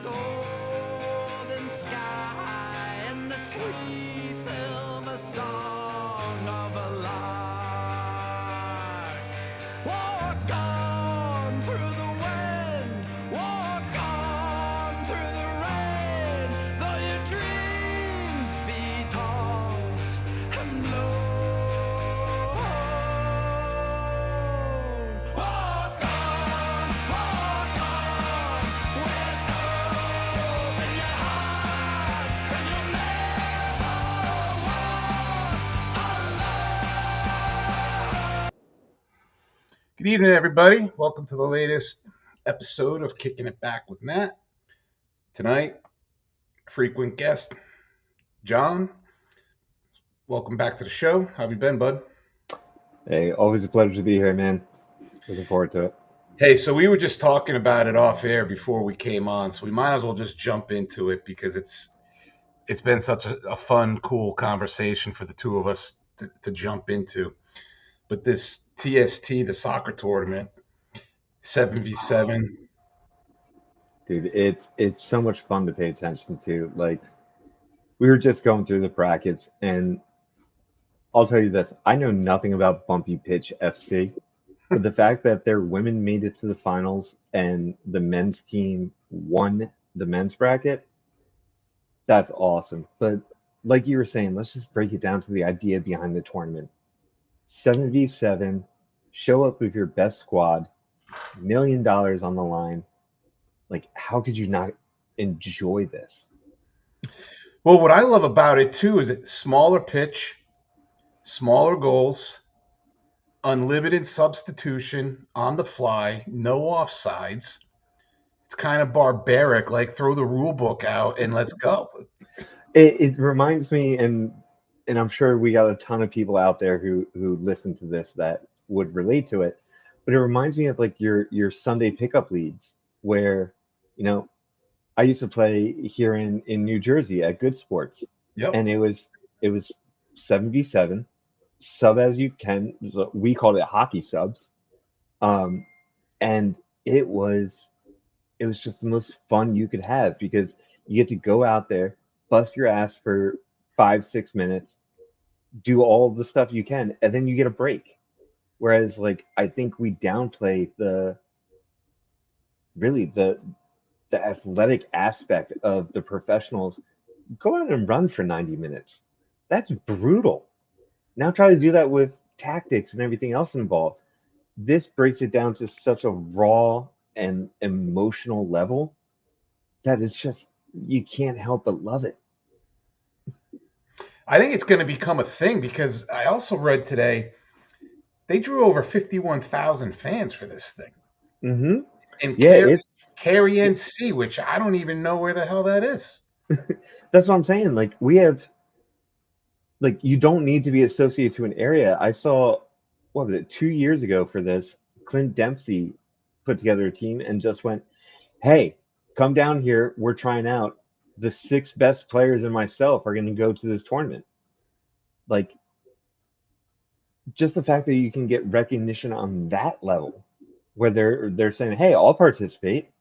golden sky and the sweet silver song of a lark. Walk on through the wind, walk on through the rain, though your dreams be tossed and blown. Walk on with hope in your heart, and you'll never walk alone. Good evening, everybody. Welcome to the latest episode of Kicking It Back with Matt. Tonight, frequent guest, John. Welcome back to the show. How have you been, bud? Hey, always a pleasure to be here, man. Looking forward to it. Hey, so we were just talking about it off air before we came on, so we might as well just jump into it because it's been such a fun, cool conversation for the two of us to jump into. But this TST, the soccer tournament, 7v7. Dude, it's so much fun to pay attention to. Like, we were just going through the brackets, and I'll tell you this, I know nothing about Bumpy Pitch FC, but the fact that their women made it to the finals and the men's team won the men's bracket, that's awesome. But like you were saying, let's just break it down to the idea behind the tournament. 7v7, show up with your best squad, $1 million on the line. Like, how could you not enjoy this? Well, what I love about it, too, is it's smaller pitch, smaller goals, unlimited substitution on the fly, no offsides. It's kind of barbaric, like throw the rule book out and let's go. It reminds me, and I'm sure we got a ton of people out there who listen to this that would relate to it, but it reminds me of like your Sunday pickup leagues where, I used to play here in New Jersey at Good Sports. Yep. And it was 7v7, sub as you can. So we called it hockey subs. And it was just the most fun you could have because you get to go out there, bust your ass for 5-6 minutes, do all the stuff you can, and then you get a break. Whereas, like, I think we downplay the athletic aspect of the professionals. Go out and run for 90 minutes. That's brutal. Now try to do that with tactics and everything else involved. This breaks it down to such a raw and emotional level that it's just, you can't help but love it. I think it's going to become a thing because I also read today they drew over 51,000 fans for this thing. Mm-hmm. And Yeah, Cary NC, which I don't even know where the hell that is. That's what I'm saying. Like, we have, like, you don't need to be associated to an area. I saw, what was it, 2 years ago for this, Clint Dempsey put together a team and just went, hey, come down here. We're trying out. The 6 best players and myself are going to go to this tournament. Like, just the fact that you can get recognition on that level where they're saying, hey, I'll participate.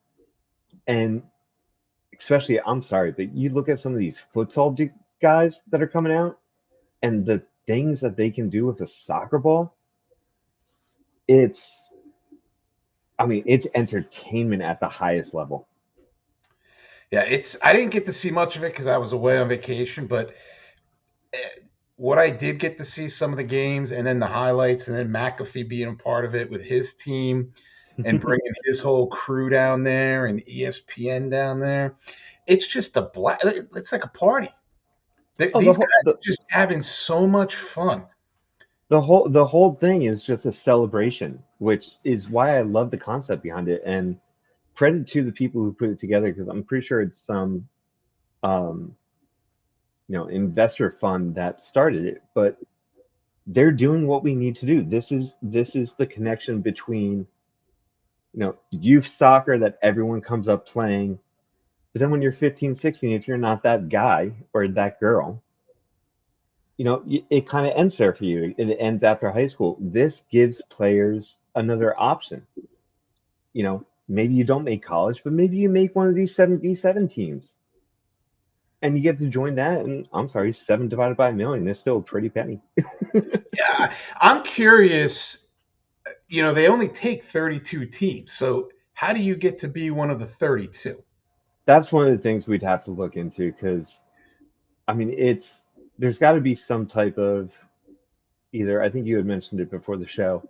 And especially, I'm sorry, but you look at some of these futsal guys that are coming out and the things that they can do with a soccer ball, it's entertainment at the highest level. Yeah, I didn't get to see much of it because I was away on vacation, but what I did get to see some of the games and then the highlights and then McAfee being a part of it with his team and bringing his whole crew down there and ESPN down there. It's just it's like a party. These guys are just having so much fun. The whole thing is just a celebration, which is why I love the concept behind it. And credit to the people who put it together, because I'm pretty sure it's some investor fund that started it, but they're doing what we need to do. This is the connection between youth soccer that everyone comes up playing, but then when you're 15, 16, if you're not that guy or that girl, it kind of ends there for you. It ends after high school. This gives players another option. maybe you don't make college, but maybe you make one of these 7v7 teams. And you get to join that, and I'm sorry, 7 divided by a million is still a pretty penny. Yeah, I'm curious. They only take 32 teams. So how do you get to be one of the 32? That's one of the things we'd have to look into because, I mean, there's got to be some type of either, I think you had mentioned it before the show,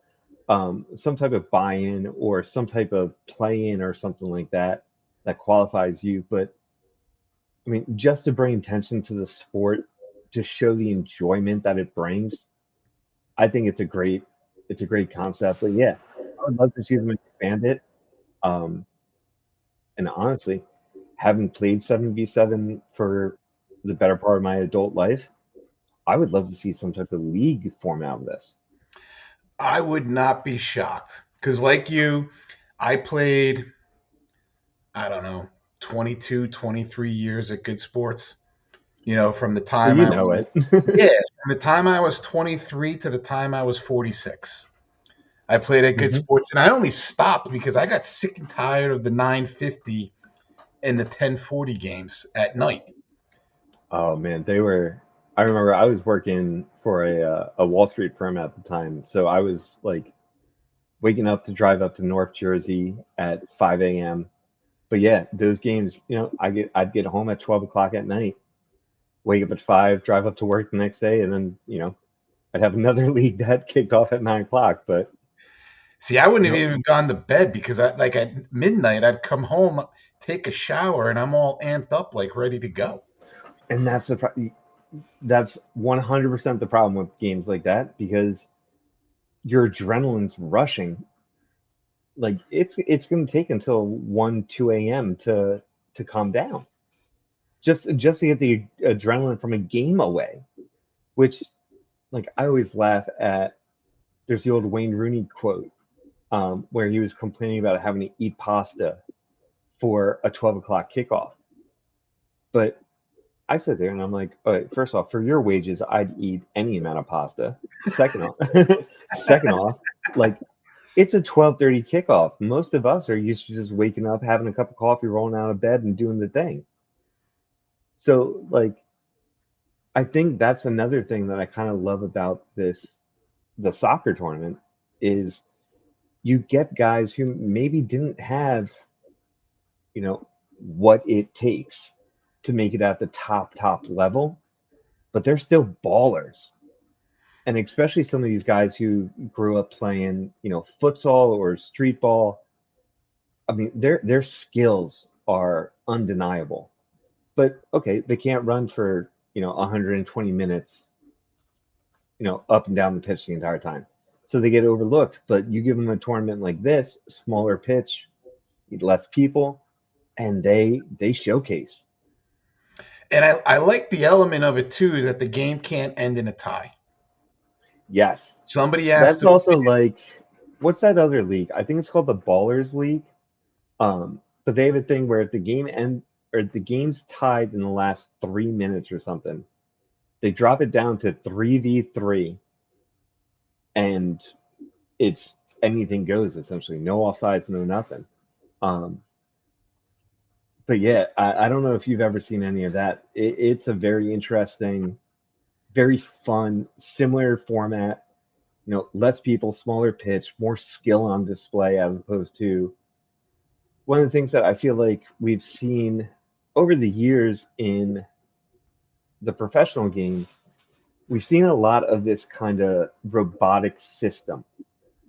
some type of buy-in or some type of play-in or something like that that qualifies you. But I mean, just to bring attention to the sport, to show the enjoyment that it brings, I think it's a great concept. But yeah, I would love to see them expand it. Um, and honestly, having played 7v7 for the better part of my adult life, I would love to see some type of league format of this. I would not be shocked because, like you, I played, I don't know, 22, 23 years at Good Sports. From the So time you I know was, it. yeah, from the time I was 23 to the time I was 46. I played at Good Mhm. Sports, and I only stopped because I got sick and tired of the 950 and the 1040 games at night. Oh man, they were. I remember I was working for a Wall Street firm at the time, so I was like waking up to drive up to North Jersey at 5 a.m. But yeah, those games, I'd get home at 12 o'clock at night, wake up at 5, drive up to work the next day, and then I'd have another league that kicked off at 9 o'clock. But See, I wouldn't you have know, even gone to bed because like at midnight, I'd come home, take a shower, and I'm all amped up, like ready to go. and that's 100% the problem with games like that because your adrenaline's rushing. Like it's going to take until 1 2 a.m. to calm down, just to get the adrenaline from a game away. Which, like, I always laugh at. There's the old Wayne Rooney quote, where he was complaining about having to eat pasta for a 12 o'clock kickoff. But I sit there and I'm like, all right, first off, for your wages, I'd eat any amount of pasta. Second off, second off, like, it's a 12:30 kickoff. Most of us are used to just waking up, having a cup of coffee, rolling out of bed, and doing the thing. So, like, I think that's another thing that I kind of love about the soccer tournament is you get guys who maybe didn't have, what it takes to make it at the top level, but they're still ballers. And especially some of these guys who grew up playing, futsal or street ball. I mean, their skills are undeniable. But okay, they can't run for 120 minutes, up and down the pitch the entire time, so they get overlooked. But you give them a tournament like this, smaller pitch, less people, and they showcase. And I like the element of it too, is that the game can't end in a tie. Yes, Somebody has that's to. also like what's that other league? I think it's called the Ballers League. But they have a thing where if the game end or the game's tied in the last 3 minutes or something, they drop it down to 3v3, and it's anything goes essentially. No offsides, no nothing. Um, but yeah, I don't know if you've ever seen any of that. It's a very interesting, very fun, similar format. Less people, smaller pitch, more skill on display as opposed to one of the things that I feel like we've seen over the years in the professional game. We've seen a lot of this kind of robotic system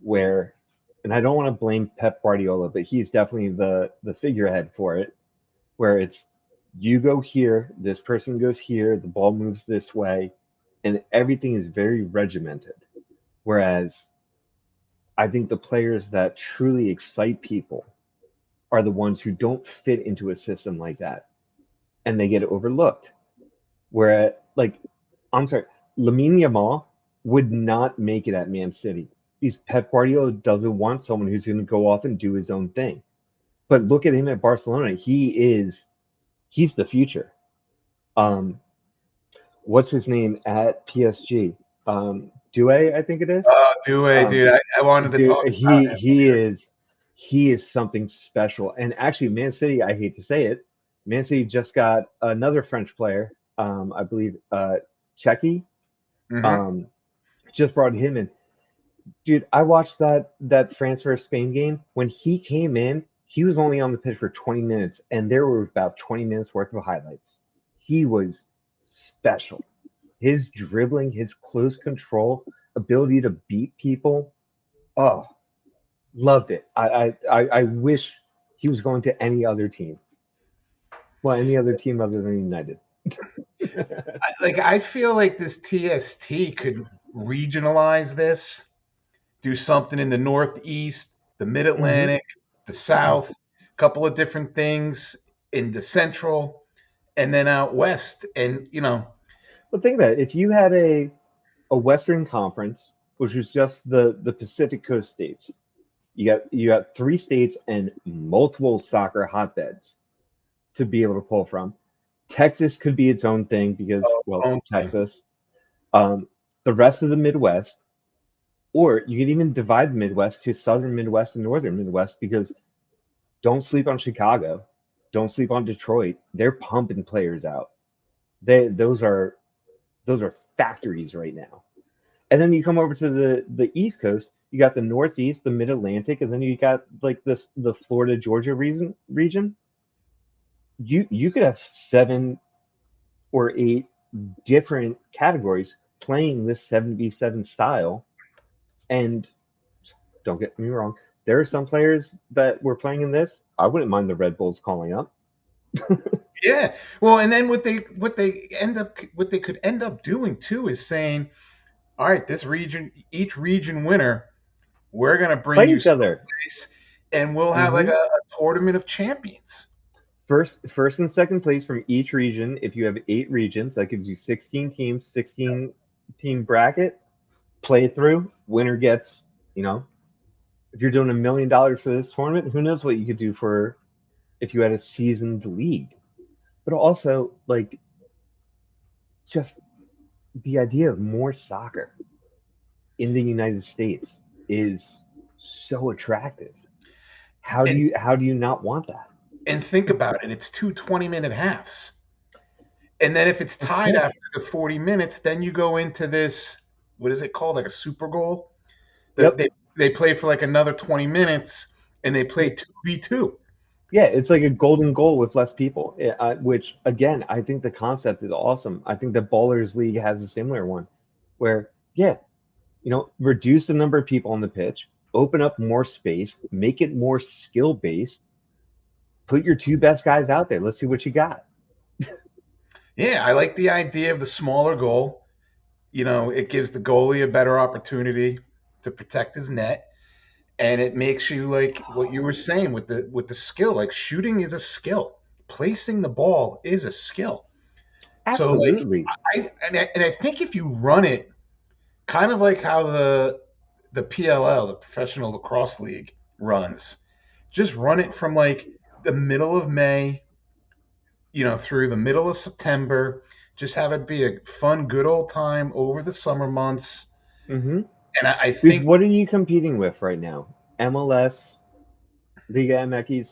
where, and I don't want to blame Pep Guardiola, but he's definitely the figurehead for it, where it's you go here, this person goes here, the ball moves this way, and everything is very regimented. Whereas I think the players that truly excite people are the ones who don't fit into a system like that, and they get overlooked. Where, like, I'm sorry, Lamine Yamal would not make it at Man City. Because Pep Guardiola doesn't want someone who's going to go off and do his own thing. But look at him at Barcelona. He's the future. Um, what's his name at PSG? Doué, I think it is. Do it, Um, dude. I wanted to talk about him. he is he is something special. And actually, Man City, I hate to say it, Man City just got another French player, I believe, Checky, Hmm. um, just brought him in. Dude, I watched that France versus Spain game. When he came in, he was only on the pitch for 20 minutes, and there were about 20 minutes worth of highlights. He was special. His dribbling, his close control, ability to beat people. Oh, loved it. I wish he was going to any other team. Well, any other team other than United. I feel like this TST could regionalize this, do something in the Northeast, the Mid Hmm. Atlantic, the South, a couple of different things in the Central, and then out West. And, But think about it. If you had a Western Conference, which was just the Pacific Coast states, you got three states and multiple soccer hotbeds to be able to pull from. Texas could be its own thing because, well, own thing. Texas. Um, the rest of the Midwest, or you could even divide the Midwest to Southern Midwest and Northern Midwest because don't sleep on Chicago, don't sleep on Detroit. They're pumping players out. Those are factories right now. And then you come over to the East Coast, you got the Northeast, the Mid Atlantic, and then you got like this the Florida Georgia region. You could have 7 or 8 different categories playing this 7v7 style. And don't get me wrong, there are some players that were playing in this. I wouldn't mind the Red Bulls calling up. Yeah. Well, and then what they could end up doing too is saying, all right, each region winner, we're gonna bring Play you each other. someplace, and we'll have like Hmm. a tournament of champions. First and second place from each region. If you have 8 regions, that gives you 16 teams, 16 team bracket. Play it through. Winner gets, you know, if you're doing $1 million for this tournament, who knows what you could do for if you had a seasoned league. But also, like, just the idea of more soccer in the United States is so attractive. And How do you not want that? and think about it, it's two 20-minute halves. And then if it's That's tied quick. after the 40 minutes, then you go into this, what is it called? Like a super goal. The, Yep. they play for like another 20 minutes and they play 2v2. Yeah, it's like a golden goal with less people, which again, I think the concept is awesome. I think the Ballers League has a similar one where, yeah, reduce the number of people on the pitch, open up more space, make it more skill based, put your two best guys out there. Let's see what you got. Yeah, I like the idea of the smaller goal. It gives the goalie a better opportunity to protect his net, and it makes you like what you were saying with the skill. Like shooting is a skill. Placing the ball is a skill. So like Absolutely. I think if you run it kind of like how the PLL, the Professional Lacrosse League, runs, just run it from like the middle of May, through the middle of September. Just have it be a fun, good old time over the summer months. Hmm. And I Because think, what are you competing with right now? MLS, Liga MX,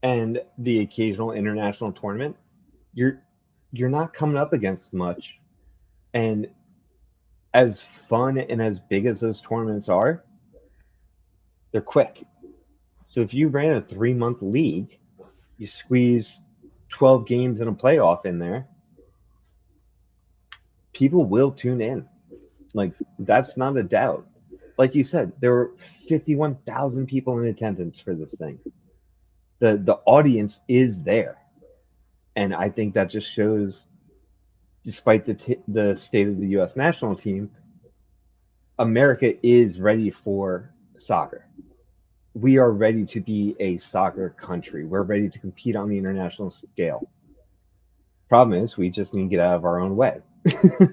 and the occasional international tournament. You're you're not coming up against much. And as fun and as big as those tournaments are, they're quick. So if you ran a 3-month league, you squeeze 12 games and a playoff in there, people will tune in. Like, that's not a doubt. Like you said, there were 51,000 people in attendance for this thing. The audience is there. And I think that just shows, despite the state of the U.S. national team, America is ready for soccer. We are ready to be a soccer country. We're ready to compete on the international scale. Problem is, we just need to get out of our own way. all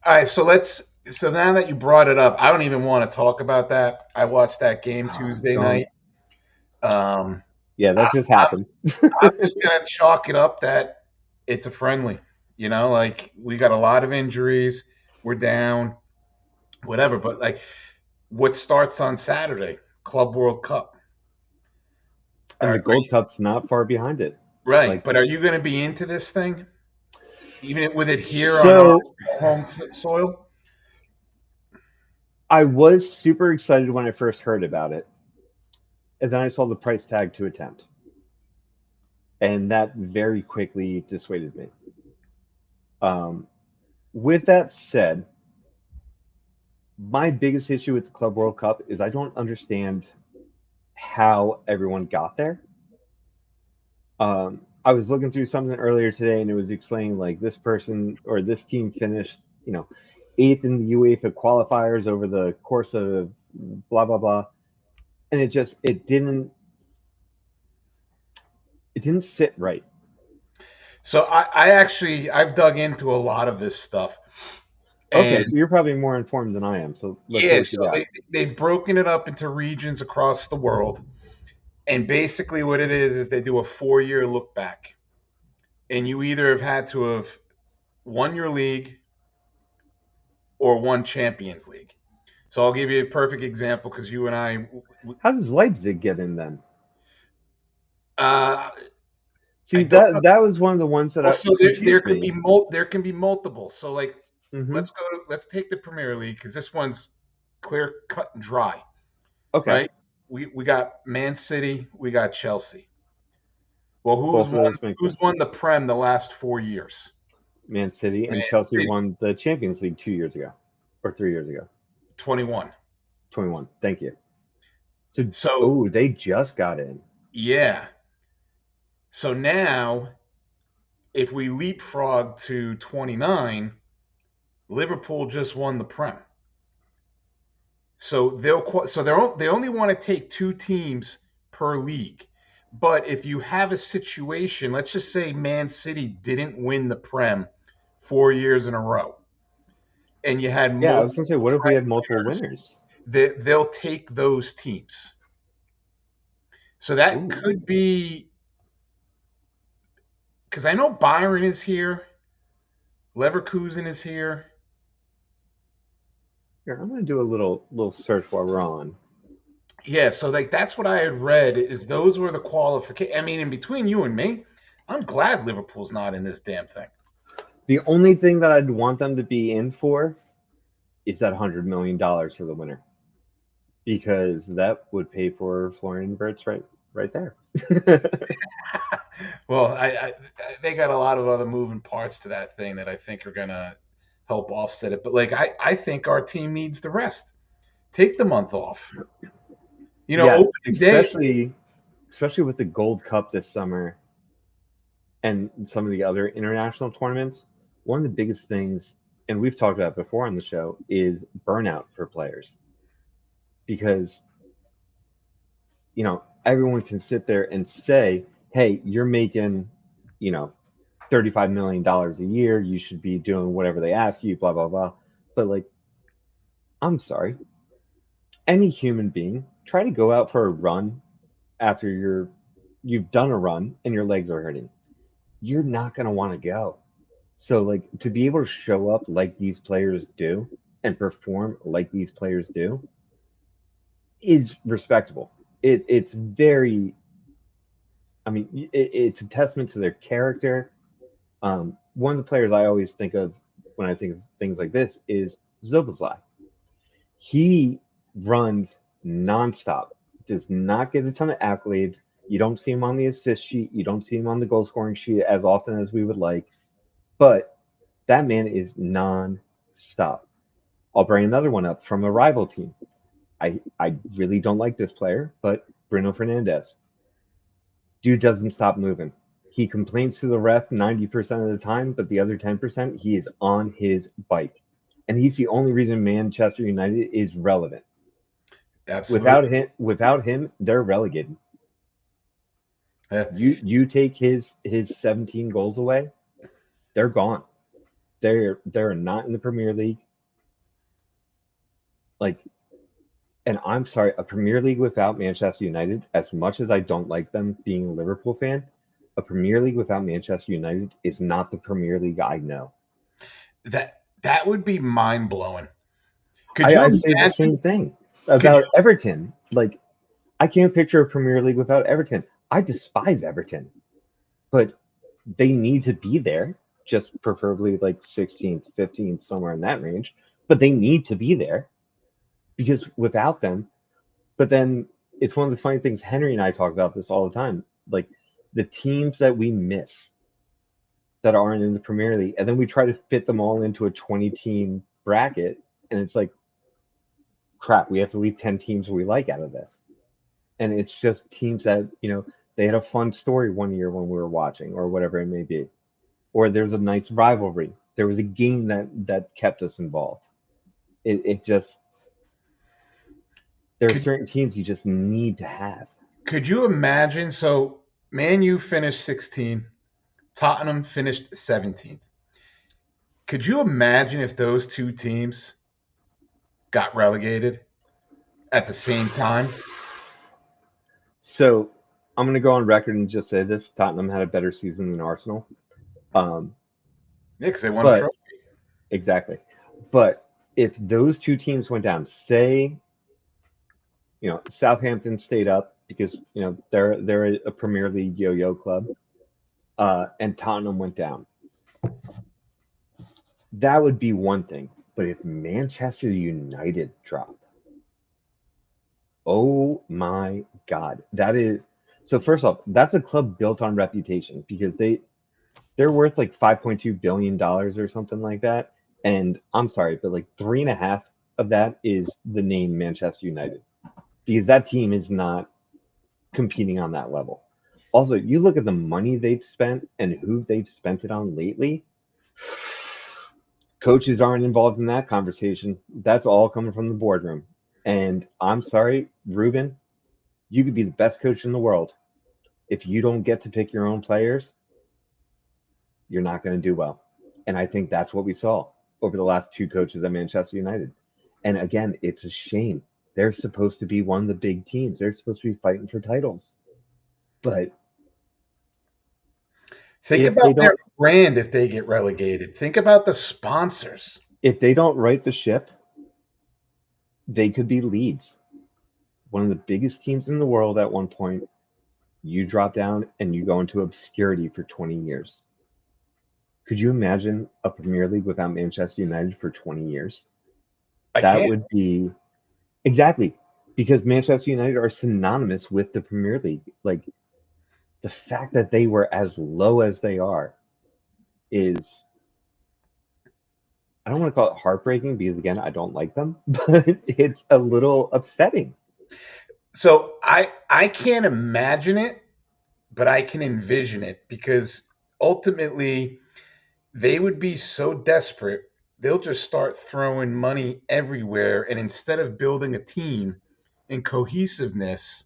right, so now that you brought it up, I don't even want to talk about that. I watched that game Tuesday Don't. night. Um, Yeah, I, that just happened. I'm just gonna chalk it up that it's a friendly. Like we got a lot of injuries. We're down, whatever. But like, what starts on Saturday? Club World Cup. And All the right, Gold Cup's not far behind it. right. Like, But are you going to be into this thing, even with it here on our so home soil? I was super excited when I first heard about it, and then I saw the price tag to attempt, and that very quickly dissuaded me. With that said, my biggest issue with the Club World Cup is I don't understand how everyone got there. I was looking through something earlier today, and it was explaining like this person or this team finished, eighth in the UEFA qualifiers over the course of blah blah blah, and it didn't sit right. So I've dug into a lot of this stuff, Okay, and so you're probably more informed than I am. So let's hear yeah, what you so got. they've broken it up into regions across the world, and basically what it is they do a 4-year look back, and you either have had to have won your league or won Champions League. So I'll give you a perfect example because you and I, How does Leipzig get in then? uh, I See, don't know. that was one of the ones that Well, so there confused could be me. there can be multiple. So like, Hmm. let's take the Premier League because this one's clear cut and dry, Okay, right? We got Man City, we got Chelsea. Well, both of those make who's sense. won the Prem the last 4 years? Man City Man and Chelsea City, won the Champions League 2 years ago, or 3 years ago. 21. 21. Thank you. So, So they just got in. yeah. So now, if we leapfrog to 29, Liverpool just won the Prem. So they only want to take 2 teams per league. But if you have a situation, let's just say Man City didn't win the Prem 4 years in a row, and you had Yeah, I was gonna say, multiple what if we Prem had multiple winners, winners? they'll take those teams. So that Ooh, could be because I know Byron is here, Leverkusen is here. here, I'm gonna do a little search while we're on. Yeah, so like that's what I had read is those were the qualifications. I mean, in between you and me, I'm glad Liverpool's not in this damn thing. The only thing that I'd want them to be in for is that $100 million for the winner, because that would pay for Florian Wirtz right there. Well, they got a lot of other moving parts to that thing that I think are gonna help offset it. But like I think our team needs the rest. Take the month off. Yes, Opening day. especially with the Gold Cup this summer and some of the other international tournaments. One of the biggest things, and we've talked about it before on the show, is burnout for players, because everyone can sit there and say, "Hey, you're making, you know, $35 million a year. You should be doing whatever they ask you." Blah blah blah. But like, I'm sorry, any human being, try to go out for a run after you've done a run and your legs are hurting. You're not gonna want to go. So like, to be able to show up like these players do and perform like these players do is respectable. It's very, I mean, it's a testament to their character. One of the players I always think of when I think of things like this is Zoboslai. He runs nonstop, does not get a ton of accolades. You don't see him on the assist sheet. You don't see him on the goal scoring sheet as often as we would like. But that man is non-stop. I'll bring another one up from a rival team. I really don't like this player, but Bruno Fernandes. Dude doesn't stop moving. He complains to the ref 90% of the time, but the other 10%, he is on his bike. And he's the only reason Manchester United is relevant. Absolutely. Without him, they're relegated. Yeah. You take his 17 goals away, they're gone. They're not in the Premier League. Like, and I'm sorry, a Premier League without Manchester United, as much as I don't like them being a Liverpool fan, a Premier League without Manchester United is not the Premier League I know. That would be mind blowing. Could you I say the imagine? same thing Could you? about Everton. Like, I can't picture a Premier League without Everton. I despise Everton, but they need to be there, just preferably like 16th, 15th, somewhere in that range. But they need to be there because without them, but then it's one of the funny things. Henry and I talk about this all the time. Like the teams that we miss that aren't in the Premier League, and then we try to fit them all into a 20-team bracket, and it's like, crap, we have to leave 10 teams we like out of this. And it's just teams that, they had a fun story one year when we were watching or whatever it may be. Or there's a nice rivalry. There was a game that kept us involved. It just, there are certain teams you just need to have. Could you imagine? So, Man U finished 16, Tottenham finished 17th. Could you imagine if those two teams got relegated at the same time? So I'm going to go on record and just say this: Tottenham had a better season than Arsenal. Yeah, because they won a But trophy. exactly. But if those two teams went down, say, Southampton stayed up because they're a Premier League yo-yo club, and Tottenham went down, that would be one thing. But if Manchester United drop, oh my God, that is so. First off, that's a club built on reputation because they're worth like $5.2 billion or something like that. And I'm sorry, but like 3.5 of that is the name Manchester United because that team is not competing on that level. Also, you look at the money they've spent and who they've spent it on lately. Coaches aren't involved in that conversation. That's all coming from the boardroom. And I'm sorry, Ruben, you could be the best coach in the world. If you don't get to pick your own players, you're not going to do well. And I think that's what we saw over the last two coaches at Manchester United. And again, it's a shame. They're supposed to be one of the big teams. They're supposed to be fighting for titles. But think about their brand if they get relegated. Think about the sponsors. If they don't right the ship, they could be Leeds, one of the biggest teams in the world at one point. You drop down and you go into obscurity for 20 years. Could you imagine a Premier League without Manchester United for 20 years? That would be exactly, because Manchester United are synonymous with the Premier League. Like the fact that they were as low as they are is, I don't want to call it heartbreaking because again, I don't like them, but it's a little upsetting. So I can't imagine it, but I can envision it because ultimately they would be so desperate, they'll just start throwing money everywhere. And instead of building a team and cohesiveness,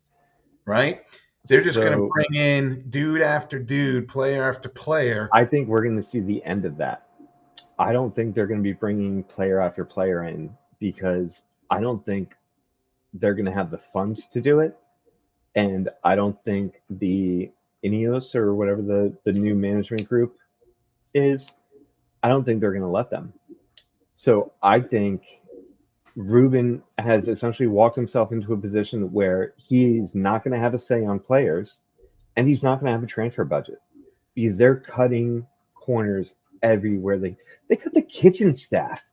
right? They're just going to bring in dude after dude, player after player. I think we're going to see the end of that. I don't think they're going to be bringing player after player in because I don't think they're going to have the funds to do it. And I don't think the Ineos or whatever the new management group is, I don't think they're going to let them. So I think Ruben has essentially walked himself into a position where he's not going to have a say on players and he's not going to have a transfer budget because they're cutting corners everywhere. They cut the kitchen staff.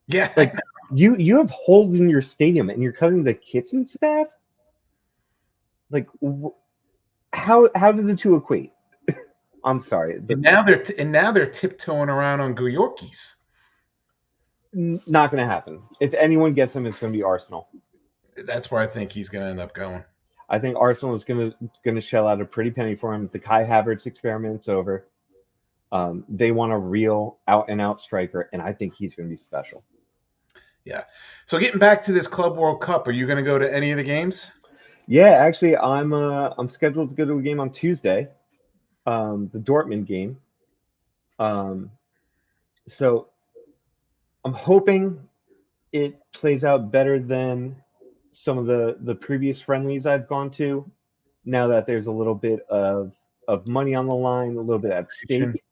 Yeah. Like you have holes in your stadium and you're cutting the kitchen staff? Like how do the two equate? I'm sorry. And now they're tiptoeing around on Guyorkis. Not going to happen. If anyone gets him, it's going to be Arsenal. That's where I think he's going to end up going. I think Arsenal is going to shell out a pretty penny for him. The Kai Havertz experiment's over. They want a real out-and-out striker, and I think he's going to be special. Yeah. So getting back to this Club World Cup, are you going to go to any of the games? Yeah, actually, I'm scheduled to go to a game on Tuesday, the Dortmund game. So I'm hoping it plays out better than some of the previous friendlies I've gone to. Now that there's a little bit of money on the line, a little bit at stake.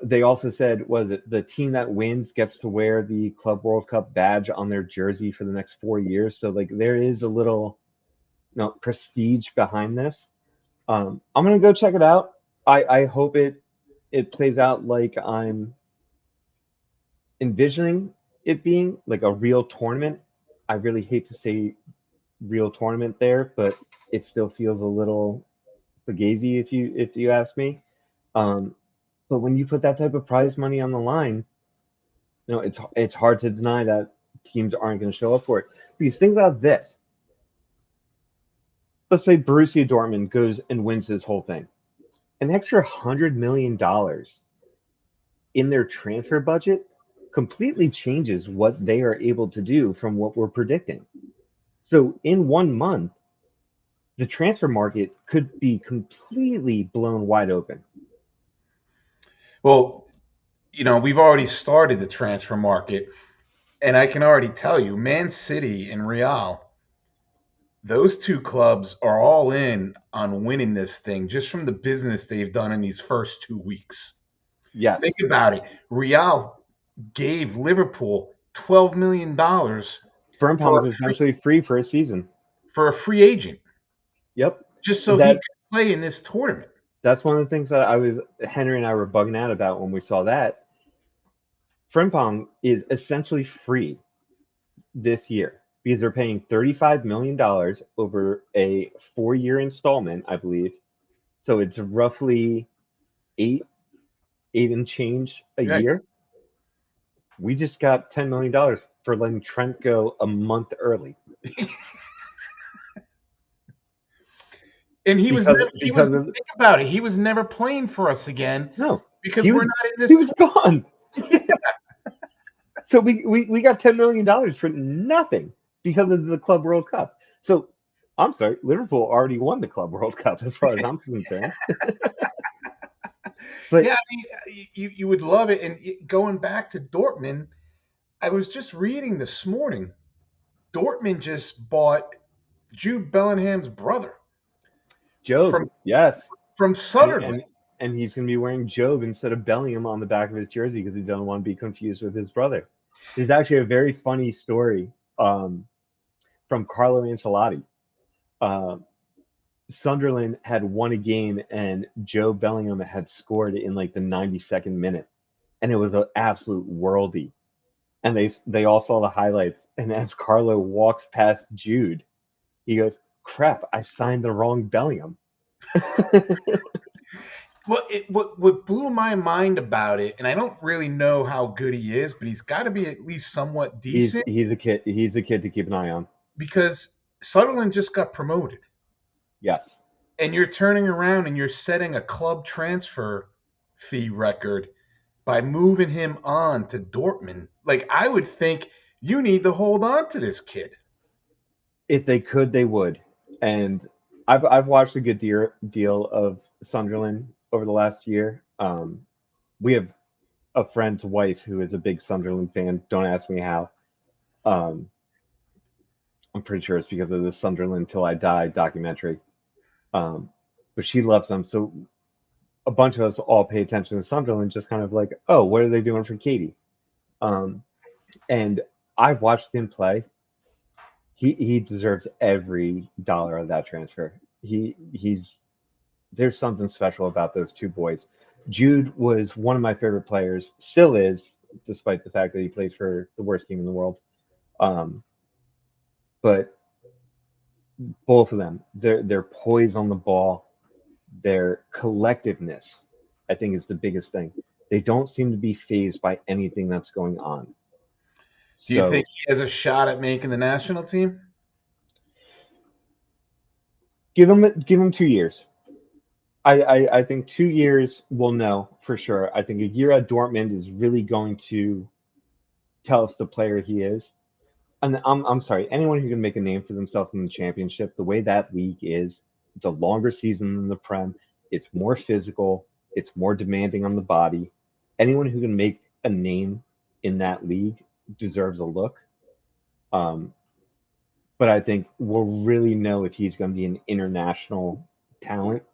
They also said, was it the team that wins gets to wear the Club World Cup badge on their jersey for the next 4 years. So like there is a little prestige behind this. I'm gonna go check it out. I hope it plays out like I'm envisioning it being, like a real tournament. I really hate to say real tournament there, but it still feels a little fugazi if you ask me. Um, but when you put that type of prize money on the line, it's hard to deny that teams aren't going to show up for it. Because think about this. Let's say Borussia Dortmund goes and wins this whole thing. An extra $100 million in their transfer budget completely changes what they are able to do from what we're predicting. So in 1 month, the transfer market could be completely blown wide open. Well, we've already started the transfer market, and I can already tell you, Man City and Real, those two clubs are all in on winning this thing just from the business they've done in these first 2 weeks. Yes. Think about it. Real gave Liverpool $12 million Frimpong for was essentially free for a season. a free agent, Yep. just so he That could play in this tournament. that's one of the things that Henry and I were bugging out about when we saw that. Frimpong is essentially free this year because they're paying $35 million over a 4-year installment, I believe. So it's roughly eight and change a Yeah. year. We just got $10 million for letting Trent go a month early. And he was never, think about it. He was never playing for us again. No, because we're not in this. He was gone. So we got $10 million for nothing because of the Club World Cup. So I'm sorry, Liverpool already won the Club World Cup as far as I'm concerned. But yeah, you would love it. And going back to Dortmund, I was just reading this morning. Dortmund just bought Jude Bellingham's brother, Job, yes, from Sunderland. And he's going to be wearing Job instead of Bellingham on the back of his jersey because he doesn't want to be confused with his brother. There's actually a very funny story from Carlo Ancelotti. Sunderland had won a game and Joe Bellingham had scored in like the 92nd minute, and it was an absolute worldie. And they all saw the highlights. And as Carlo walks past Jude, he goes, "Crap! I signed the wrong Bellingham." What blew my mind about it, and I don't really know how good he is, but he's got to be at least somewhat decent. He's a kid. He's a kid to keep an eye on. Because Sunderland just got promoted. Yes. And you're turning around and you're setting a club transfer fee record by moving him on to Dortmund. Like, I would think you need to hold on to this kid. If they could, they would. And I've watched a good deal of Sunderland over the last year. We have a friend's wife who is a big Sunderland fan. Don't ask me how. I'm pretty sure it's because of the Sunderland Till I Die documentary. But she loves them. So a bunch of us all pay attention to Sunderland, just kind of like, oh, what are they doing for Katie? And I've watched him play. He deserves every dollar of that transfer. There's something special about those two boys. Jude was one of my favorite players, still is, despite the fact that he plays for the worst team in the world. But both of them, their poise on the ball, their collectiveness, I think is the biggest thing. They don't seem to be fazed by anything that's going on. Do you think he has a shot at making the national team? Give him 2 years. I think 2 years we'll know for sure. I think a year at Dortmund is really going to tell us the player he is. And I'm sorry, anyone who can make a name for themselves in the championship, the way that league is, it's a longer season than the Prem. It's more physical. It's more demanding on the body. Anyone who can make a name in that league deserves a look. But I think we'll really know if he's going to be an international talent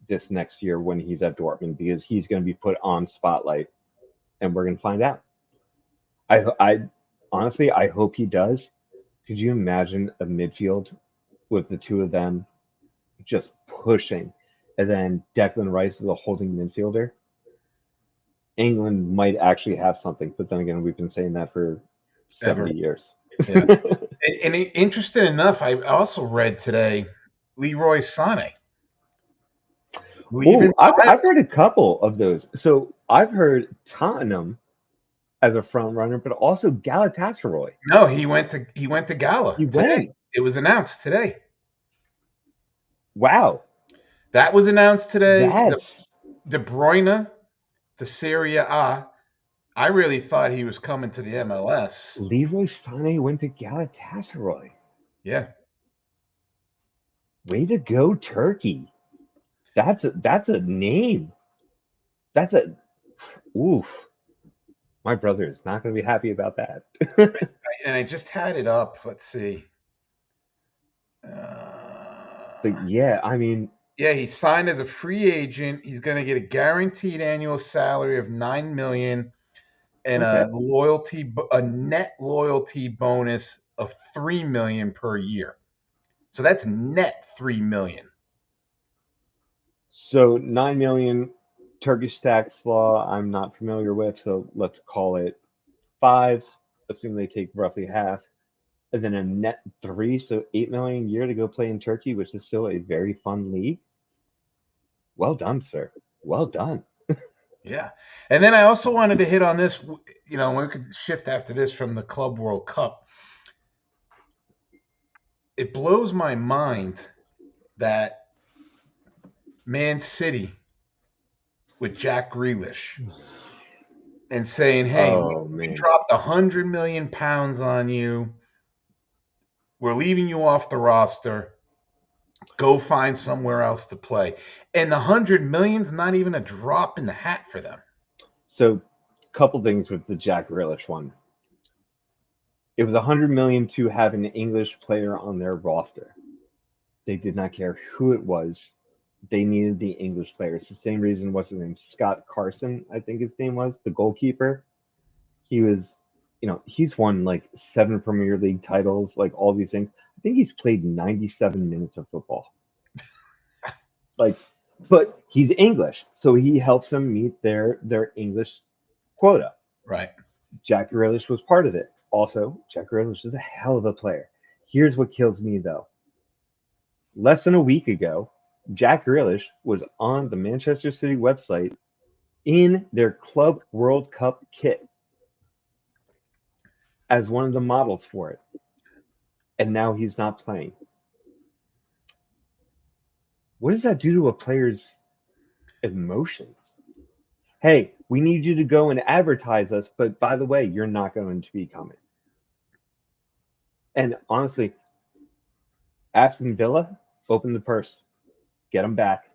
this next year when he's at Dortmund, because he's going to be put on spotlight, and we're going to find out. I honestly, I hope he does. Could you imagine a midfield with the two of them just pushing, and then Declan Rice is a holding midfielder? England might actually have something, but then again, we've been saying that for 70 years. Yeah. And interesting enough, I also read today Leroy Sané. Oh, I've heard a couple of those. So I've heard Tottenham as a front runner, but also Galatasaray. No, he went to Gala He today. went. It was announced today. Wow. That was announced today. That's De Bruyne to Serie A. I really thought he was coming to the MLS. Leroy Sané went to Galatasaray. Yeah. Way to go, Turkey. That's a name. That's a oof. My brother is not going to be happy about that. And I just had it up. Let's see. But yeah, I mean, yeah, he signed as a free agent. He's going to get a guaranteed annual salary of $9 million and okay. a net loyalty bonus of $3 million per year. So that's net $3 million. So 9 million Turkish tax law I'm not familiar with, so let's call it 5. Assume they take roughly half, and then a net 3, so 8 million a year to go play in Turkey, which is still a very fun league. Well done, sir. Well done. Yeah. And then I also wanted to hit on this, we could shift after this from the Club World Cup. It blows my mind that Man City with Jack Grealish and saying, hey, we dropped 100 million pounds on you. We're leaving you off the roster. Go find somewhere else to play. And the 100 million's not even a drop in the hat for them. So, couple things with the Jack Grealish one. It was 100 million to have an English player on their roster. They did not care who it was. They needed the English player. It's the same reason, what's his name? Scott Carson, I think his name was, the goalkeeper. He was, he's won like 7 Premier League titles, like all these things. I think he's played 97 minutes of football. But he's English, so he helps them meet their English quota. Right. Jack Grealish was part of it. Also, Jack Grealish is a hell of a player. Here's what kills me, though. Less than a week ago, Jack Grealish was on the Manchester City website in their Club World Cup kit as one of the models for it. And now he's not playing. What does that do to a player's emotions? Hey, we need you to go and advertise us, but by the way, you're not going to be coming. And honestly, Aston Villa, open the purse. Get him back.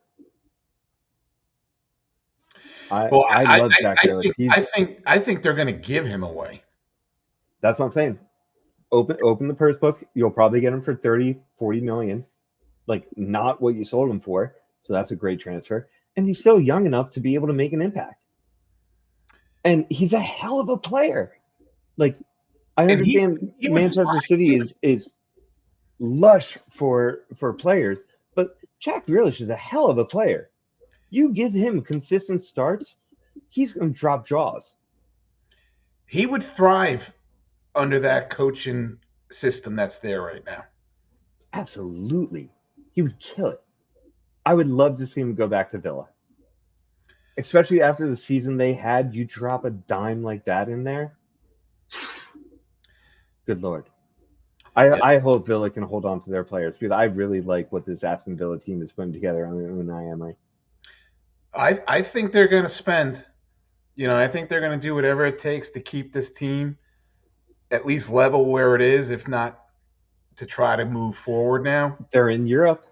I love Jack Grealish. I think they're going to give him away. That's what I'm saying. Open the purse book. You'll probably get him for 30, 40 million. Like, not what you sold him for. So that's a great transfer. And he's still young enough to be able to make an impact. And he's a hell of a player. Like, I understand Manchester City is lush for players, but Jack Grealish is a hell of a player. You give him consistent starts, he's going to drop jaws. He would thrive under that coaching system that's there right now. Absolutely. He would kill it. I would love to see him go back to Villa. Especially after the season they had, you drop a dime like that in there. Good Lord. I hope Villa can hold on to their players because I really like what this Aston Villa team is putting together under Unai Emery. I think they're going to spend, I think they're going to do whatever it takes to keep this team at least level where it is, if not to try to move forward now. They're in Europe.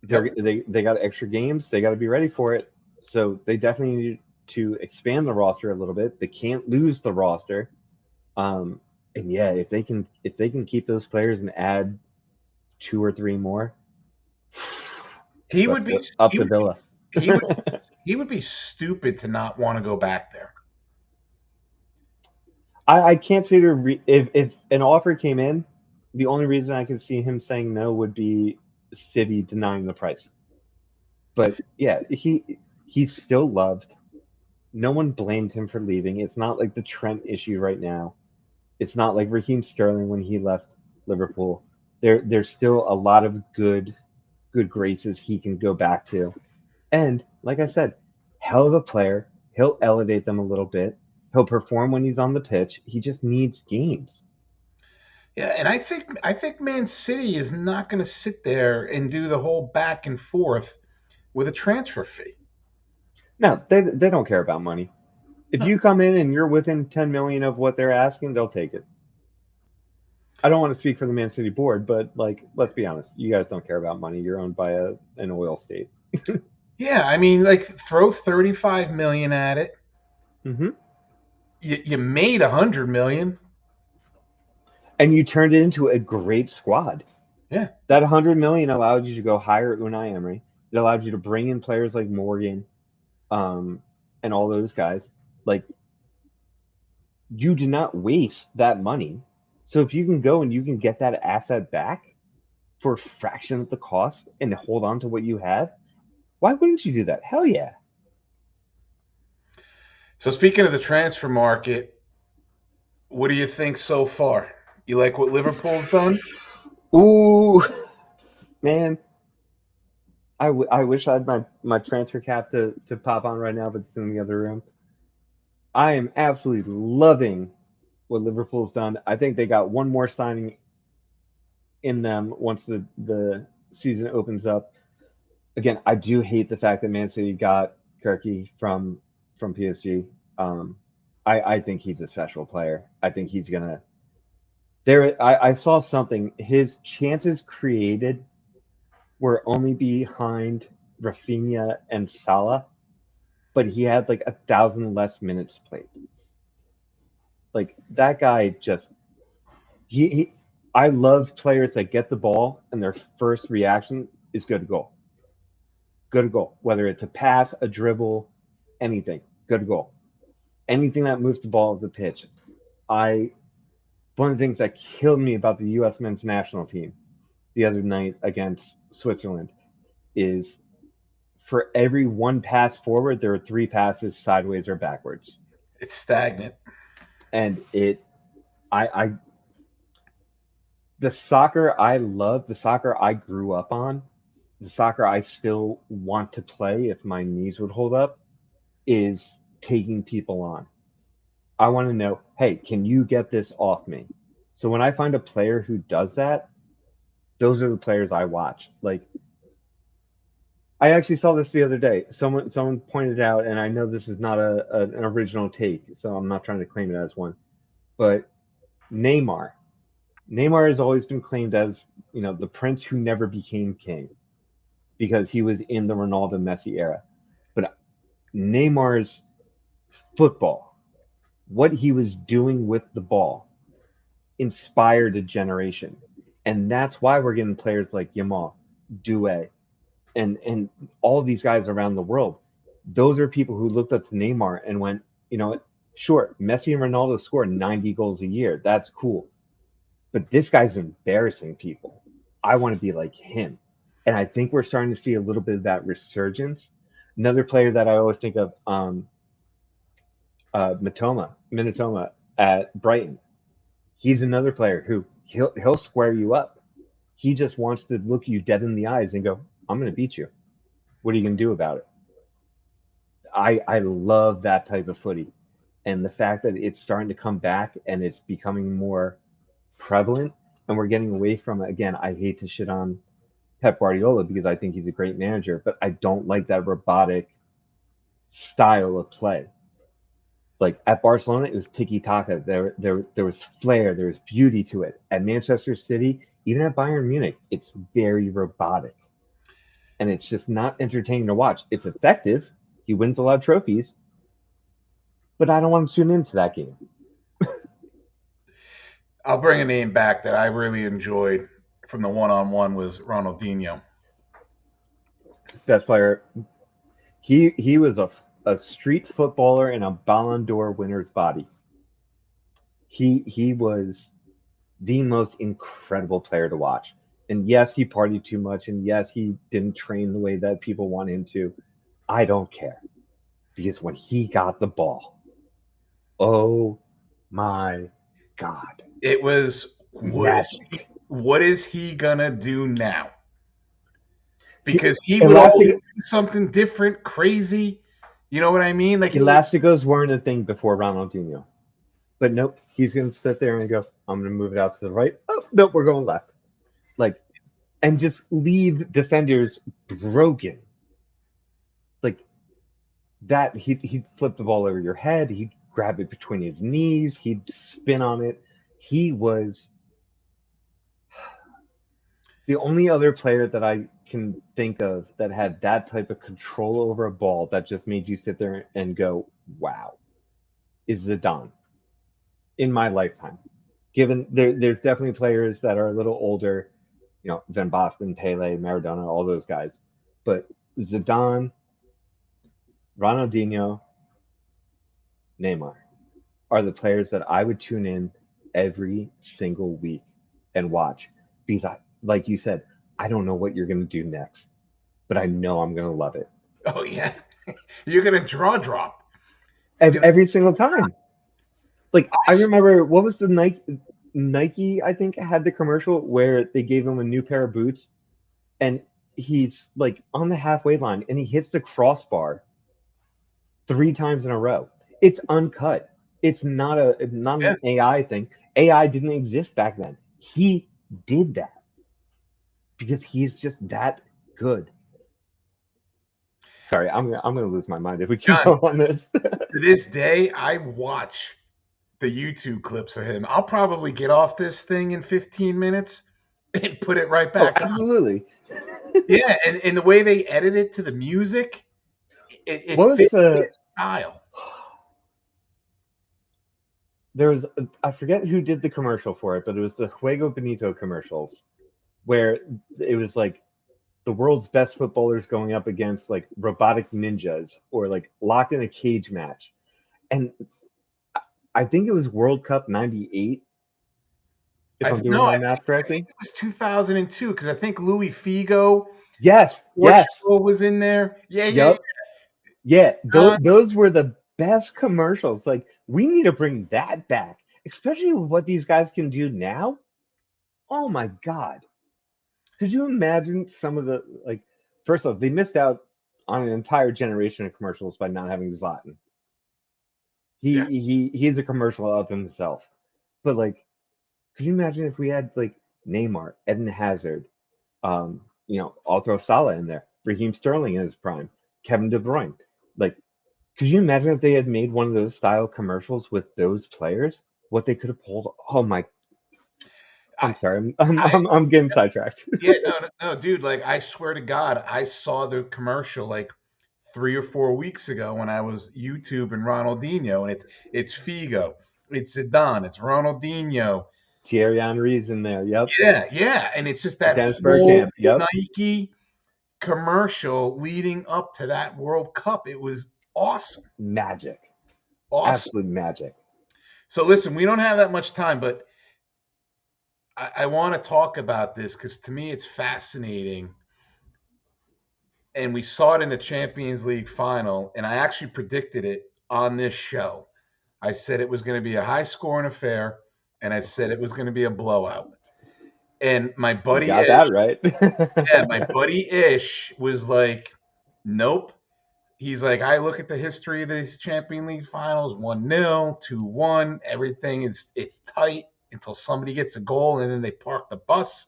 They got extra games. They got to be ready for it. So they definitely need to expand the roster a little bit. They can't lose the roster. And yeah, if they can keep those players and add 2 or 3 more, He would be up he to would be Villa. he would he would be stupid to not want to go back there. I can't see if an offer came in, the only reason I could see him saying no would be City denying the price. But yeah, he's still loved. No one blamed him for leaving. It's not like the Trent issue right now. It's not like Raheem Sterling when he left Liverpool. There's still a lot of good graces he can go back to. And like I said, hell of a player. He'll elevate them a little bit. He'll perform when he's on the pitch. He just needs games. Yeah, and I think Man City is not going to sit there and do the whole back and forth with a transfer fee. No, they don't care about money. If No. you come in and you're within 10 million of what they're asking, they'll take it. I don't want to speak for the Man City board, but like, let's be honest, you guys don't care about money. You're owned by an oil state. Yeah, I mean, like throw 35 million at it. Hmm. You made 100 million. And you turned it into a great squad. Yeah, That 100 million allowed you to go hire Unai Emery. It allowed you to bring in players like Morgan, um, and all those guys. Like, you did not waste that money. So if you can go and you can get that asset back for a fraction of the cost and hold on to what you have, why wouldn't you do that? Hell yeah. So speaking of the transfer market, what do you think so far? You like what Liverpool's done? Ooh, man. I wish I had my transfer cap to pop on right now, but it's in the other room. I am absolutely loving what Liverpool's done. I think they got one more signing in them once the season opens up. Again, I do hate the fact that Man City got Kirky from PSG. Um, I think he's a special player. I think he's gonna. I saw something. His chances created were only behind Rafinha and Salah, but he had like 1,000 less minutes played. Like that guy just he I love players that get the ball and their first reaction is good goal. Good goal. Whether it's a pass, a dribble, anything. Good goal. Anything that moves the ball of the pitch. I One of the things that killed me about the US men's national team the other night against Switzerland is for every one pass forward, there are three passes sideways or backwards. It's stagnant. And I the soccer I love, the soccer I grew up on, the soccer I still want to play if my knees would hold up, is taking people on. I want to know, hey, can you get this off me? So when I find a player who does that, those are the players I watch. Like I actually saw this the other day. Someone pointed out, and I know this is not an original take, so I'm not trying to claim it as one, but Neymar. Neymar has always been claimed as, the prince who never became king because he was in the Ronaldo Messi era. But Neymar's football, what he was doing with the ball, inspired a generation. And that's why we're getting players like Yamal, Due, and all these guys around the world. Those are people who looked up to Neymar and went, sure, Messi and Ronaldo score 90 goals a year. That's cool. But this guy's embarrassing people. I want to be like him. And I think we're starting to see a little bit of that resurgence. Another player that I always think of, Minotoma at Brighton. He's another player who he'll square you up. He just wants to look you dead in the eyes and go, "I'm going to beat you. What are you going to do about it?" I love that type of footy, and the fact that it's starting to come back and it's becoming more prevalent, and we're getting away from it. Again, I hate to shit on Pep Guardiola because I think he's a great manager, but I don't like that robotic style of play. Like at Barcelona, it was tiki taka. There was flair, there was beauty to it. At Manchester City, even at Bayern Munich, it's very robotic, and it's just not entertaining to watch. It's effective. He wins a lot of trophies, but I don't want to tune into that game. I'll bring a name back that I really enjoyed from the one-on-one was Ronaldinho. Best player. He was a street footballer in a Ballon d'Or winner's body. He was the most incredible player to watch. And yes, he partied too much, and yes, he didn't train the way that people want him to. I don't care. Because when he got the ball, oh my God. It was Magic. what is he gonna do now? He, Because he would always elastic do something different, crazy. You know what I mean? Like Elastigos weren't a thing before Ronaldinho. But nope, he's gonna sit there and go, I'm gonna move it out to the right. Oh nope, we're going left. Like, and just leave defenders broken. Like that, he'd flip the ball over your head, he'd grab it between his knees, he'd spin on it. He was the only other player that I can think of that had that type of control over a ball that just made you sit there and go, wow, is Zidane in my lifetime. Given there's definitely players that are a little older, Van Basten, Pele, Maradona, all those guys. But Zidane, Ronaldinho, Neymar are the players that I would tune in every single week and watch because like you said, I don't know what you're going to do next, but I know I'm going to love it. oh yeah, you're gonna draw drop. Every single time. Like I remember, what was the Nike I think had the commercial where they gave him a new pair of boots, and he's like on the halfway line and he hits the crossbar 3 times in a row. It's uncut. It's not Yeah. an AI thing. AI didn't exist back then. He did that because he's just that good. Sorry, I'm gonna lose my mind if we keep John, going on this. to this day, I watch the YouTube clips of him. I'll probably get off this thing in 15 minutes and put it right Oh, back on. absolutely. Yeah, and the way they edit it to the music, it What was fits the his style. there was I forget who did the commercial for it, but it was the Juego Benito commercials where it was like the world's best footballers going up against like robotic ninjas or like locked in a cage match. And I think it was World Cup 98 if I'm doing No, my I math think correctly. it was 2002 because I think Louis Figo, Yes, yes. Portugal was in there. Yeah, yeah, Yep. Yeah, yeah. those were the best commercials. Like we need to bring that back, especially with what these guys can do now. Oh my God. Could you imagine some of the like? First off, they missed out on an entire generation of commercials by not having Zlatan. Yeah. He's a commercial of himself. But like, could you imagine if we had like Neymar, Eden Hazard, I'll throw Salah in there, Raheem Sterling in his prime, Kevin De Bruyne. Like, could you imagine if they had made one of those style commercials with those players? What they could have pulled? Oh my! I, I'm sorry, I'm I, I'm, I'm getting sidetracked. yeah, no, dude. Like, I swear to God, I saw the commercial like 3 or 4 weeks ago when I was YouTube and Ronaldinho, and it's Figo, it's Zidane, it's Ronaldinho. Thierry Henry's in there. Yep. Yeah, yeah, and it's just that Dennis whole Bergkamp. Yep. Nike commercial leading up to that World Cup. It was awesome, Magic. awesome. Absolute magic. So listen, we don't have that much time, but I want to talk about this because to me it's fascinating. And we saw it in the Champions League final, and I actually predicted it on this show. I said it was going to be a high scoring affair, and I said it was going to be a blowout. And my You buddy got Ish, that right. yeah, my buddy Ish was like, nope. He's like, I look at the history of these Champions League finals 1-0, 2-1. Everything it's tight until somebody gets a goal and then they park the bus.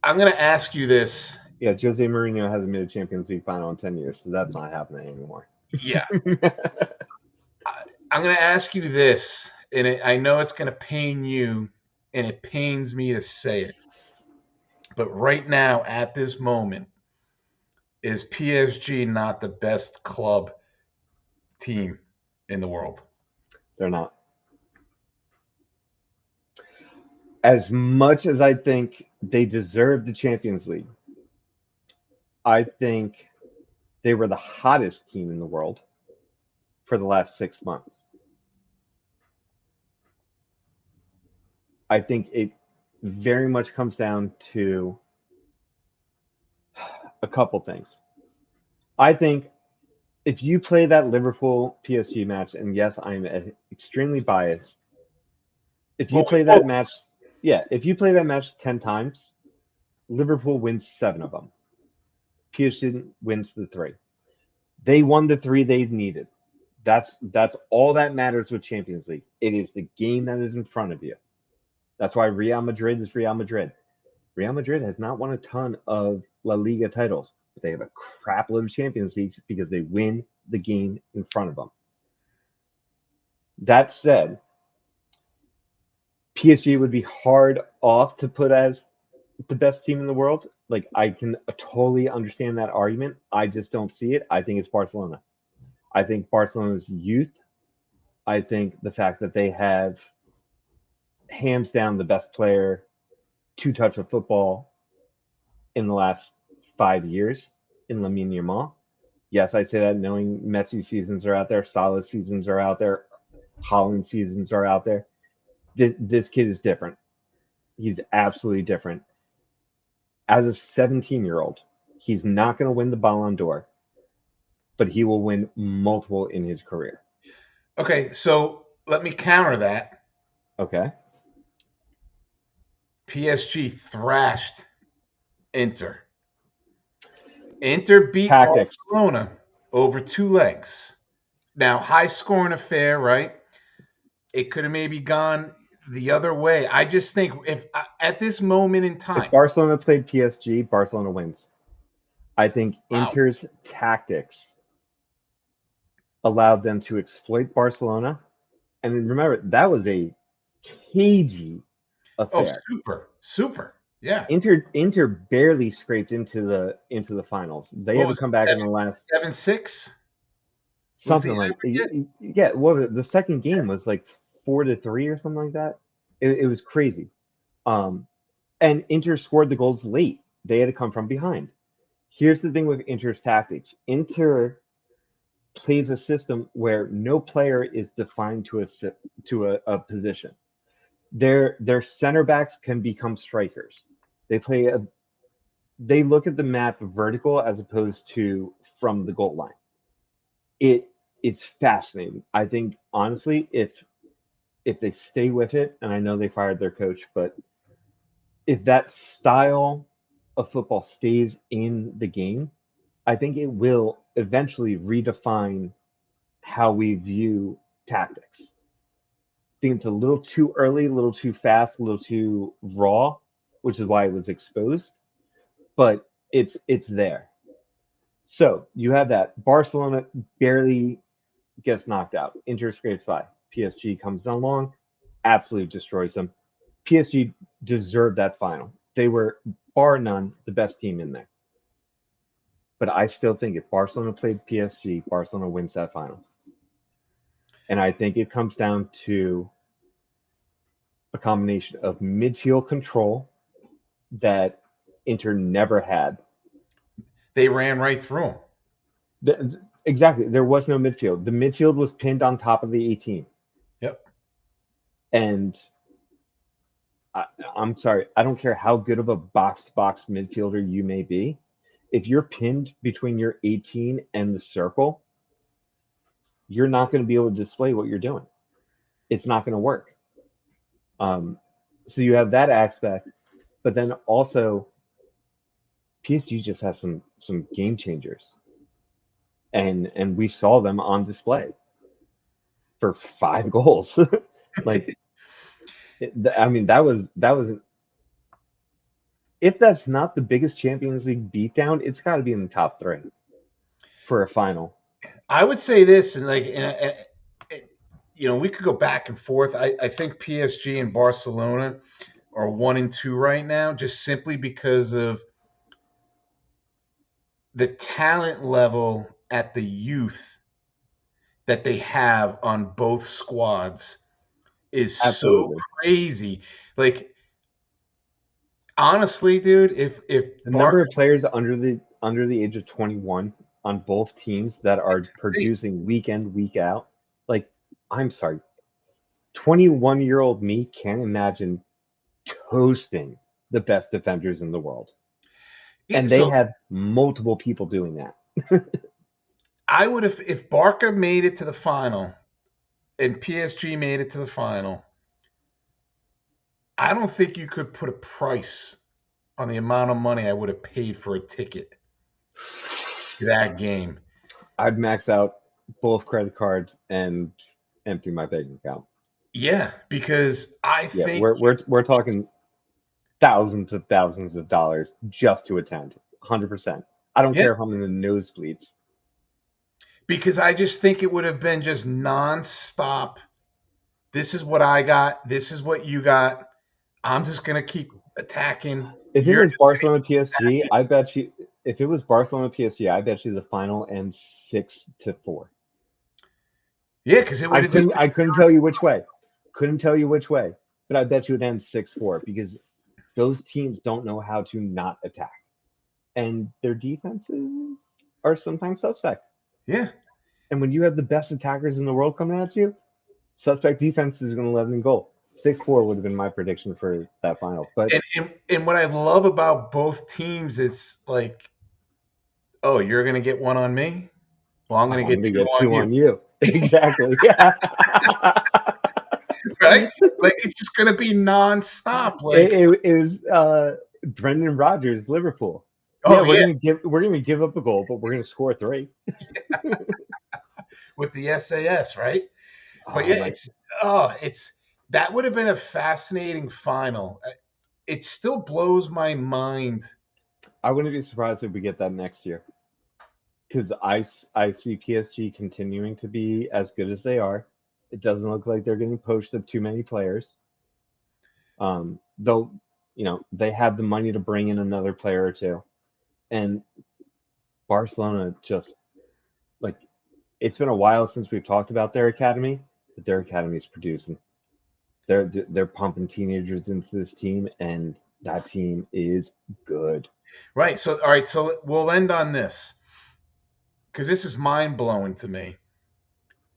I'm going to ask you this. Yeah, Jose Mourinho hasn't made a Champions League final in 10 years, so that's not happening anymore. Yeah. I'm going to ask you this, and I know it's going to pain you, and it pains me to say it. But right now, at this moment, is PSG not the best club team in the world? They're not. As much as I think they deserve the Champions League, I think they were the hottest team in the world for the last 6 months. I think it very much comes down to a couple things. I think if you play that Liverpool PSG match, and yes, I'm extremely biased. If you Well, we play that both, match, yeah, if you play that match 10 times, Liverpool wins 7 of them. PSG wins the 3. They won the 3 they needed. That's all that matters with Champions League. It is the game that is in front of you. That's why Real Madrid is Real Madrid. Real Madrid has not won a ton of La Liga titles, but they have a crap load of Champions Leagues because they win the game in front of them. That said, PSG would be hard off to put as the best team in the world. Like, I can totally understand that argument. I just don't see it. I think it's Barcelona. I think Barcelona's youth. I think the fact that they have hands down the best player to touch a football in the last 5 years in Lamine Yamal. Yes, I say that knowing Messi seasons are out there, Salah seasons are out there, Holland seasons are out there. This kid is different. He's absolutely different. As a 17-year-old, he's not going to win the Ballon d'Or, but he will win multiple in his career. okay, so let me counter that. Okay. PSG thrashed Inter. Inter beat Tactics. Barcelona over 2 legs. Now, high scoring affair, right? It could have maybe gone the other way. I just think if at this moment in If time, Barcelona played PSG, Barcelona wins. I think wow, Inter's tactics allowed them to exploit Barcelona. And remember, that was a cagey oh, affair. super, yeah. Inter barely scraped into the finals. They What had to was come it? back in the last 7-6 was the something like aggregate. yeah. What was it? The second game was like 4-3 or something like that. It was crazy. Um, and Inter scored the goals late. They had to come from behind. Here's the thing with Inter's tactics. Inter plays a system where no player is defined to a position. Their center backs can become strikers. They play a they look at the map vertical as opposed to from the goal line. It is fascinating. I think honestly, if they stay with it, and I know they fired their coach, but if that style of football stays in the game, I think it will eventually redefine how we view tactics. I think it's a little too early, a little too fast, a little too raw, which is why it was exposed. But it's there. So you have that. Barcelona barely gets knocked out. Inter scrapes by. PSG comes along, absolutely destroys them. PSG deserved that final. They were, bar none, the best team in there. But I still think if Barcelona played PSG, Barcelona wins that final. And I think it comes down to a combination of midfield control that Inter never had. They ran right through him. Exactly. There was no midfield. The midfield was pinned on top of the 18. Yep. And I'm sorry, I don't care how good of a box-to-box midfielder you may be. If you're pinned between your 18 and the circle, you're not going to be able to display what you're doing. It's not going to work. So you have that aspect, but then also PSG just has some game changers, and we saw them on display for 5 goals. Like, I mean, that was if that's not the biggest Champions League beatdown, it's got to be in the top 3 for a final. I would say this, and we could go back and forth. I think PSG and Barcelona are 1 and 2 right now, just simply because of the talent level at the youth that they have on both squads is so Absolutely. crazy. Like, honestly, dude, if The Bar number of players under the under the age of 21 on both teams that are It's insane. producing week in, week out. Like, I'm sorry, 21-year-old me can't imagine toasting the best defenders in the world. Yeah, And they so have multiple people doing that. I would have, if Barca made it to the final and PSG made it to the final, I don't think you could put a price on the amount of money I would have paid for a ticket to that game. I'd max out both credit cards and empty my bank account. Yeah, because I Yeah, think we're talking thousands of dollars just to attend. 100%. I don't yeah, care if I'm in the nosebleeds. because I just think it would have been just nonstop. This is what I got. This is what you got. I'm just gonna keep attacking. If it You're was Barcelona PSG, I bet you. If it was Barcelona PSG, I bet you the final ends 6-4. yeah, because it would have just I couldn't tell you which way. Couldn't tell you which way, but I bet you it ends 6-4 because those teams don't know how to not attack, and their defenses are sometimes suspect. yeah. And when you have the best attackers in the world coming at you, suspect defense is going to let them goal. 6-4 would have been my prediction for that final. But And what I love about both teams is like, oh, you're gonna get one on me. Well, I'm I'm gonna going get to two get on two you, on you. Exactly. Yeah. right? Like it's just gonna be nonstop. Like, It was Brendan Rodgers, Liverpool. Yeah, oh yeah, we're gonna give up a goal, but we're gonna score 3. with the SAS, right? But Oh yeah, my! it's that would have been a fascinating final. It still blows my mind. I wouldn't be surprised if we get that next year because I see PSG continuing to be as good as they are. It doesn't look like they're getting poached of too many players. Though, they have the money to bring in another player or two, and Barcelona just like it's been a while since we've talked about their academy, but their academy is producing. They're pumping teenagers into this team, and that team is good. Right. So all right, so we'll end on this because this is mind blowing to me.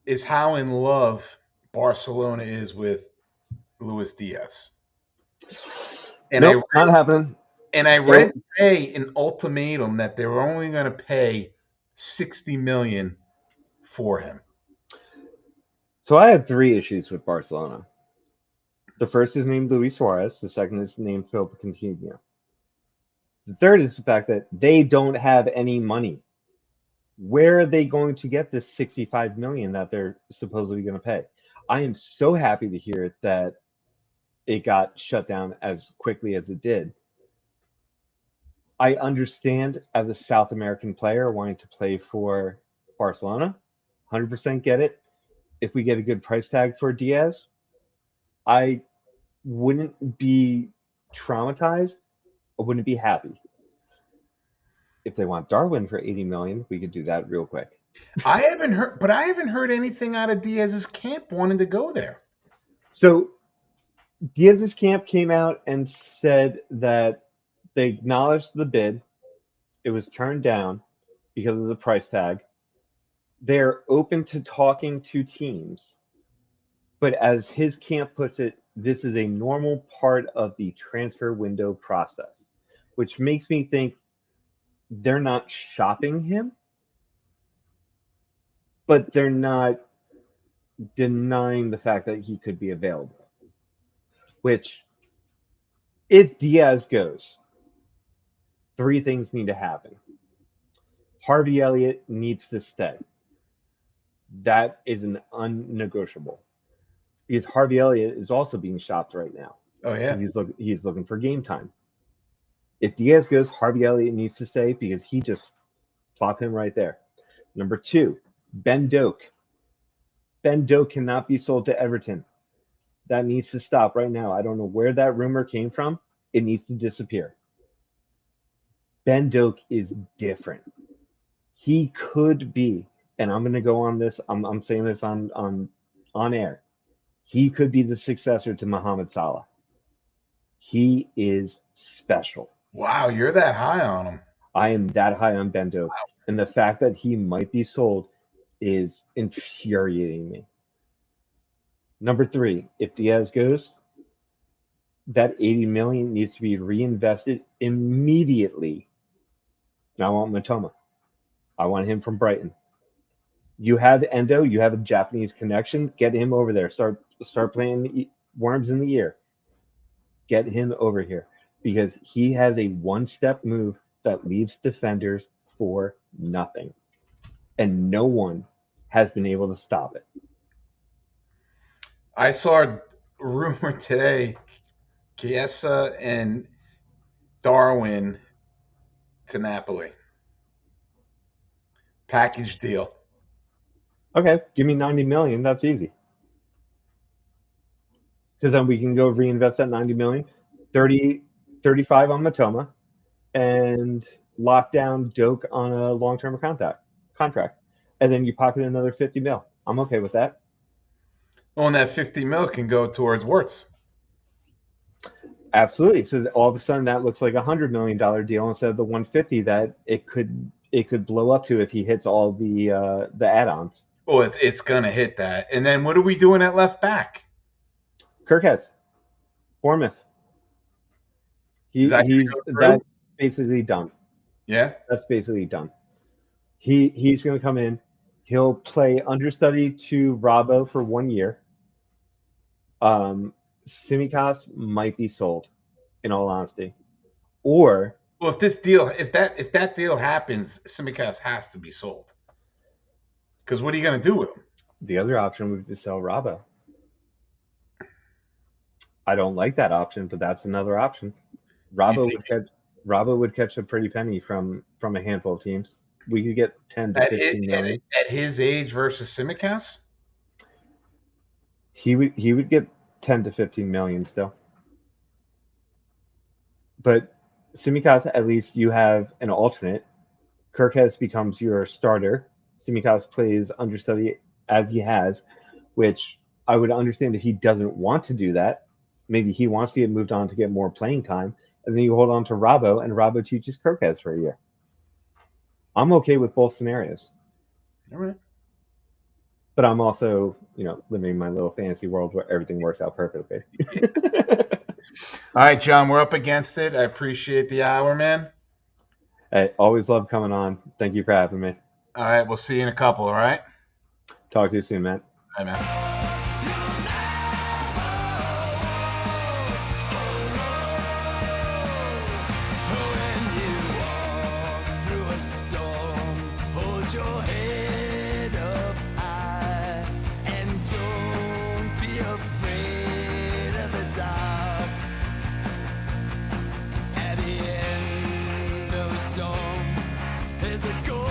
Is how in love Barcelona is with Luis Diaz. And I Nope, not happening. read today an ultimatum that they were only going to pay 60 million for him. So I have 3 issues with Barcelona. The first is named Luis Suarez. The second is named Philip Coutinho. The third is the fact that they don't have any money. Where are they going to get this 65 million that they're supposedly going to pay? I am so happy to hear that it got shut down as quickly as it did. I understand as a South American player wanting to play for Barcelona, 100% get it. If we get a good price tag for Diaz, I wouldn't be traumatized. I wouldn't be happy. If they want Darwin for 80 million, we could do that real quick. I haven't heard anything out of Diaz's camp wanting to go there. So Diaz's camp came out and said that they acknowledged the bid. It was turned down because of the price tag. They're open to talking to teams, but as his camp puts it, this is a normal part of the transfer window process, which makes me think they're not shopping him, but they're not denying the fact that he could be available. Which, if Diaz goes, 3 things need to happen. Harvey Elliott needs to stay. That is an unnegotiable. Because Harvey Elliott is also being shopped right now. Oh yeah. Because he's looking for game time. If Diaz goes, Harvey Elliott needs to stay because he just plop him right there. Number 2, Ben Doak. Ben Doak cannot be sold to Everton. That needs to stop right now. I don't know where that rumor came from. It needs to disappear. Ben Doak is different. He could be, and I'm going to go on this. I'm saying this on air. He could be the successor to Mohamed Salah. He is special. Wow, you're that high on him. I am that high on Bendo, and the fact that he might be sold is infuriating me. Number 3, if Diaz goes, that 80 million needs to be reinvested immediately. And I want Matoma. I want him from Brighton. You have Endo, you have a Japanese connection, get him over there. Start playing worms in the ear. Get him over here because he has a one-step move that leaves defenders for nothing. And no one has been able to stop it. I saw a rumor today, Chiesa and Darwin to Napoli. Package deal. Okay, give me 90 million. That's easy. Because then we can go reinvest that 90 million, 30, 35 on Matoma, and lock down Doak on a long-term contract. And then you pocket another 50 mil. I'm okay with that. Well, and that 50 mil can go towards Wirtz. Absolutely. So all of a sudden that looks like $100 million deal instead of the 150 that it could blow up to if he hits all the add-ons. Oh, it's gonna hit that. And then what are we doing at left back? Kirkhead, Bournemouth. That's basically done. Yeah. That's basically done. He's going to come in. He'll play understudy to Robbo for 1 year. Tsimikas might be sold, in all honesty. Or well, if that deal happens, Tsimikas has to be sold. Because what are you going to do with him? The other option would be to sell Robbo. I don't like that option, but that's another option. Robbo would catch a pretty penny from a handful of teams. We could get 10 to 15 million. At his age versus Tsimikas? He would get 10 to 15 million still. But Tsimikas, at least you have an alternate. Kirkhead becomes your starter. Tsimikas plays understudy as he has, which I would understand if he doesn't want to do that. Maybe he wants to get moved on to get more playing time. And then you hold on to Robbo, and Robbo teaches Kirkhead for a year. I'm okay with both scenarios. All right. But I'm also, living in my little fantasy world where everything works out perfectly. All right, John, we're up against it. I appreciate the hour, man. I always love coming on. Thank you for having me. All right, we'll see you in a couple, all right? Talk to you soon, man. Bye, man. Your head up high and don't be afraid of the dark. At the end of a storm, there's a goal.